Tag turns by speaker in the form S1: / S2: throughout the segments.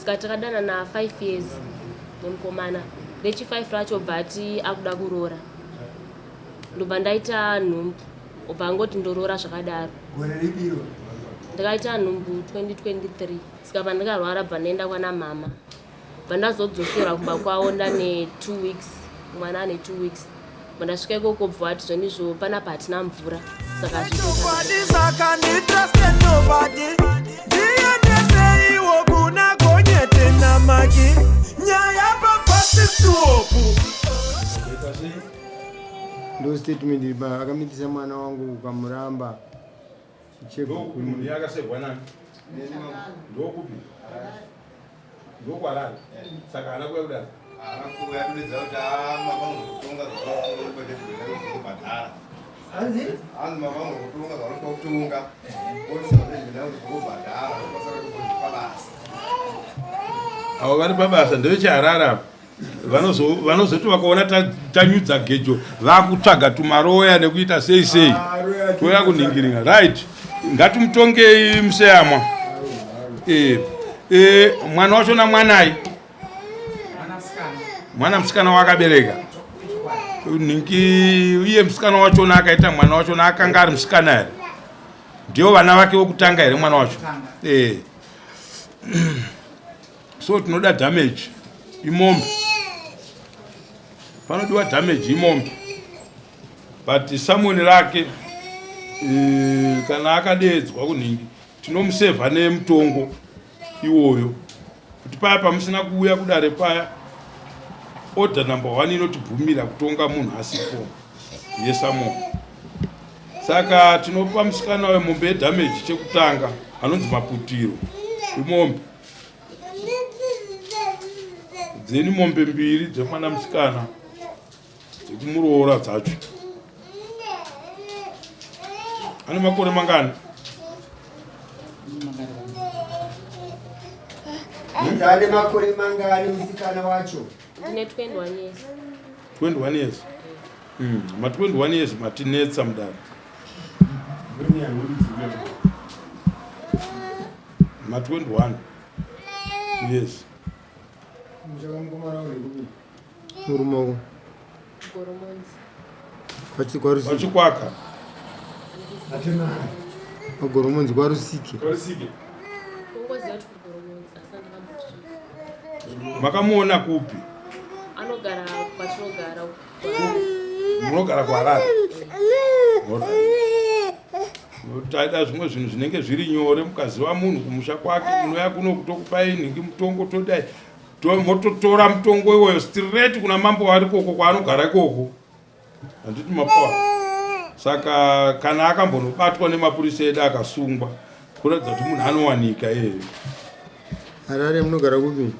S1: saka takadana na 5 years nemukomana rechi 5 racho bhati akuda kuroora ndobva ndaita nhumbu obva angoti ndorora zvakadaro ndakaita nhumbu 2023 saka pandikarwara bva ndaenda kwana mama bva ndazodzoserwa kumba kwavo ndane 2 weeks mwana ane 2 weeks bva ndasvika ikoko bva ati zvenizvo panapa hatina mvura saka
S2: ndo statement akamitisa mwana wangu ukamuramba
S3: yakasevwa nani ndokupi ndokwarari saka ana kuya kudaro
S4: kuyakuridza kuti amavangokutonga zvakubhadhara anzi mavangokutonga zvanokutonga kubhadhara pabasa
S3: avo vari pabasa ndevechiharara vanozoti vakaona tanyudza gejo vakutsvaga tumaroya nekuita sei sei toya kuningiringa right ngatimutongei museyamwa mwana wacho namwanai mwana musikana wakabereka iye musikana wachona akaita mwana wachona akanga ari musikana here ndiyo vana vake vokutanga here mwana wacho so tinoda damage imombe panodiwa damage imombe but samoni rake kana akadeedzwa kuningi tinomusevha nemutongo iwoyo kuti paya pamusina kuuya kudare paya order number 1 inotibvumira kutonga munhu asipo yesamoni saka tinopa musikana wemombe yedamage chekutanga anonzi maputiro imombe dzeni mombe 2 dzemwana musikana dzekumuroora dzacho ane makore mangani
S2: ane makore mangani musikana wacho
S1: ndine 21 years
S3: 21 years ma 21 years matinetsa mudaro ma 21 yes
S2: murumoko
S3: vachikwaka
S2: magoromonzi kwarusike
S3: makamuona kupi
S1: anogara kwatinogara
S3: munogara kwarara taida zvimwe zvinhu zvinenge zviri nyore mukaziva munhu kumusha kwake munoya kuno kutokupai nhingi mutongo todai mototora mutongo iwoyo straight kuna mambo wari koko kwaanogara ikoko handiti mapawa saka kana akambonobatwa nemapurisa edu akasungwa kuratidza kuti munhu anowanika iyeyo
S2: harare munogara kupi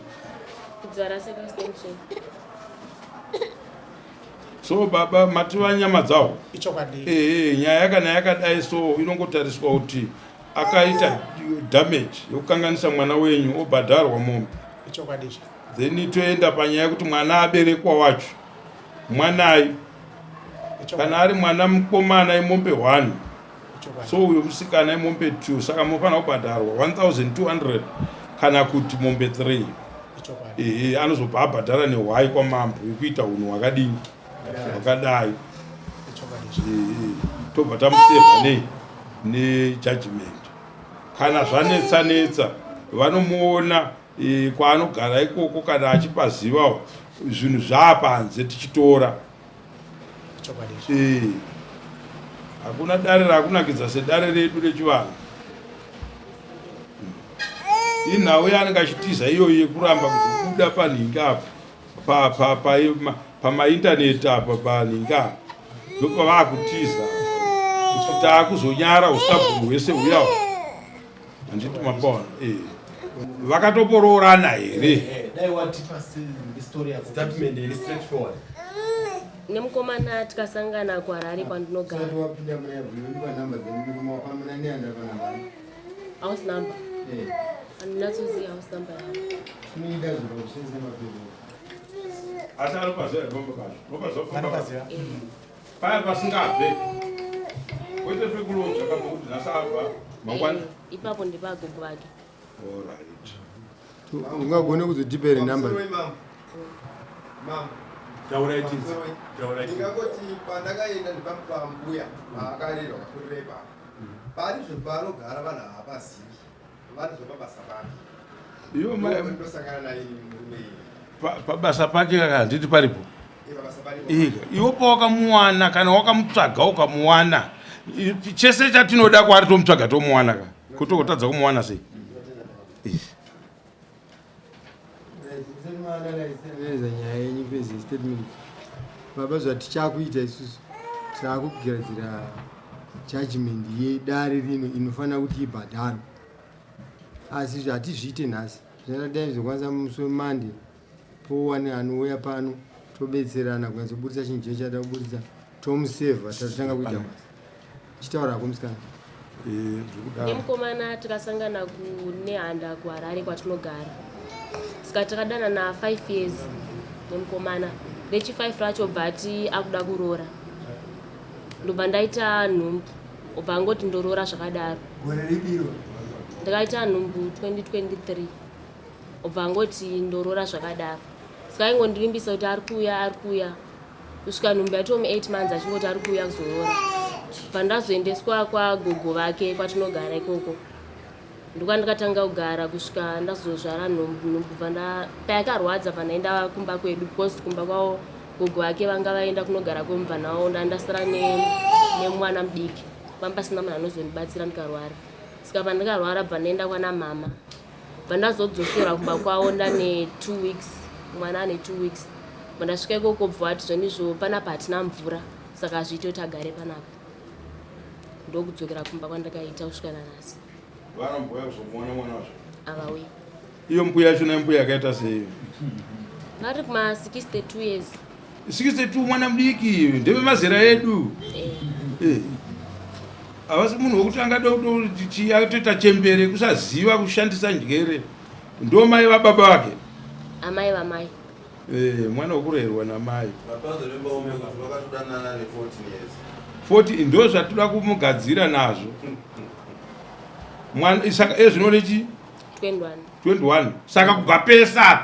S3: so baba mativa nyama dzawo nyaya kana yakadai so inongotariswa kuti akaita damage yokukanganisa mwana wenyu obhadharwa mombe then toenda panyaya yekuti mwana aberekwa wacho mwanai kana ari mwana mukomana imombe 1 so uyo musikana imombe 2 saka mofanira kubhadharwa 1200 kana kuti mombe 3 anozobva abhadhara nehwai kwamambo yekuita unhu hwakadini hwakadai tobva tamusevha nejudgment kana zvanetsanetsa vanomuona kwaanogara ikoko kana achipaziva zvinhu zvaapanze tichitora hakuna dare rakunakidza sedare redu rechivanhu inhau yaanenge achitiza iyoyo yekuramba kuzobuda panhingi apa pamaindaneti apa panhingi apa ndopavaakutiza kuti taakuzonyara ustabhuru hwese huyawo handiti mapaona vakatoporoorana here
S1: nemukomana tikasangana kwarari kwandinogara house number handinatsoziva house number yavo
S3: paya pasingabve kwete pekulonja kambokuti nasabva mangwana
S1: ipapo ndipagogo vake
S3: alright
S2: ungagone kuzotipere namba
S4: ndingangoti pandakaenda ndipambuya maakarerwa kakurepa parizvo panogara vanhu havazivi varizvo pabasa pake ndosangana naye murume
S3: pabasa pake handiti paripo iwo pawakamuwana kana wakamutsvaga ukamuwana chese chatinoda kwaari tomutsvaga tomuwana ka kutokotadza kumuwana sei
S2: nyaya yenyu pezi statement baba zvatichakuita isusu taakugadzira judgment yedare rino inofanira kuti ibhadharwe asi zvatizviite nhasi zvinadai zvokwanisa musi wemande powane anouya pano tobetserana kunyatsoburitsa chinhu chedu chada kuburitsa tomusevha tatotanga kuita basa chitaura komusikana
S1: nemukomana tikasangana nehanda kuharare kwatinogara saka takadana na5 years nemukomana rechi5 racho bhati akuda kuroora ndobva ndaita nhumbu obva angoti ndoroora zvakadaro ndakaita nhumbu 2023 obva angoti ndoroora zvakadaro saka ingondirimbisa kuti ari kuuya kusvika nhumbu yatomu 8 months achingoti ari kuuya kuzoroora bva ndazoendeswa kwagogo vake kwatinogara ikoko ndokwandikatanga kugara kusvika ndazozvara nhumbu bva payakarwadza pandaenda kumba kwedu because kumba kwavo gogo vake vanga vaenda kunogara kwemubva navo ndandasara nemwana mudiki pamba pasina munhu anozondibatsira ndikarwara saka pandikarwara bva ndaenda kwana mama bva ndazodzoserwa kumba kwavo ndane 2 weeks mwana ane 2 weeks bva ndasvika ikoko bva vati zvenizvo panapa hatina mvura saka hazviite kuti agare panapa ndokudzokera kumba kwandakaita kusvikana nhasi
S3: vanomboya kuzomuona mwana wazvo
S1: avauya
S3: iyo mbuya yacho nembuya yakaita seiyo
S1: vari kuma 62 years
S3: 62 mwana mudiki ndeve mazera edu havasi munhu wokuti angatoita chembere kusaziva kushandisa njere ndo mai vababa vake
S1: amai vamai
S3: mwana wokurerwa namai 40 ndo zvatoda kumugadzira nazvo mwana saka ezvinorechi 21 saka kubva pesa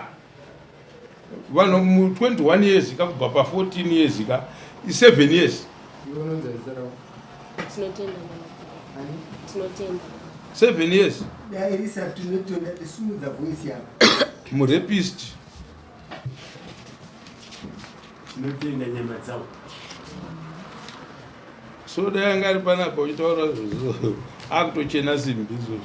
S3: vanhu mu21 years kakubva pa14 years ka 7 years
S1: tinotenda
S3: 7 years murepist
S5: tinotenda nyama dzavo
S3: so dai anga ari panapa uchitaura zvozo akutochena simbi izvozvo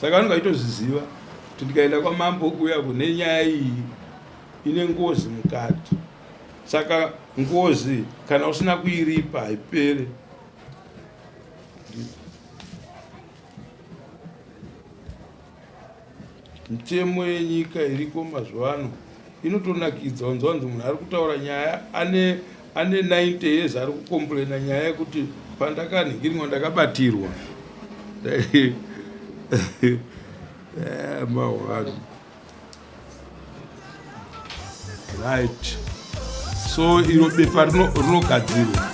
S3: saka vanhu vaitozviziva kuti ndikaenda kwamambo kuya kune nyaya iyi ine ngozi mukati saka ngozi kana usina kuiripa haipere mitemo yenyika iriko mazuva ano inotonakidza wanzwanzi munhu ari kutaura nyaya ane 90 years ari kukomplena nyaya yekuti pandakanhingirirwa ndakabatirwa mahwani right so iro bepa rinogadzirwa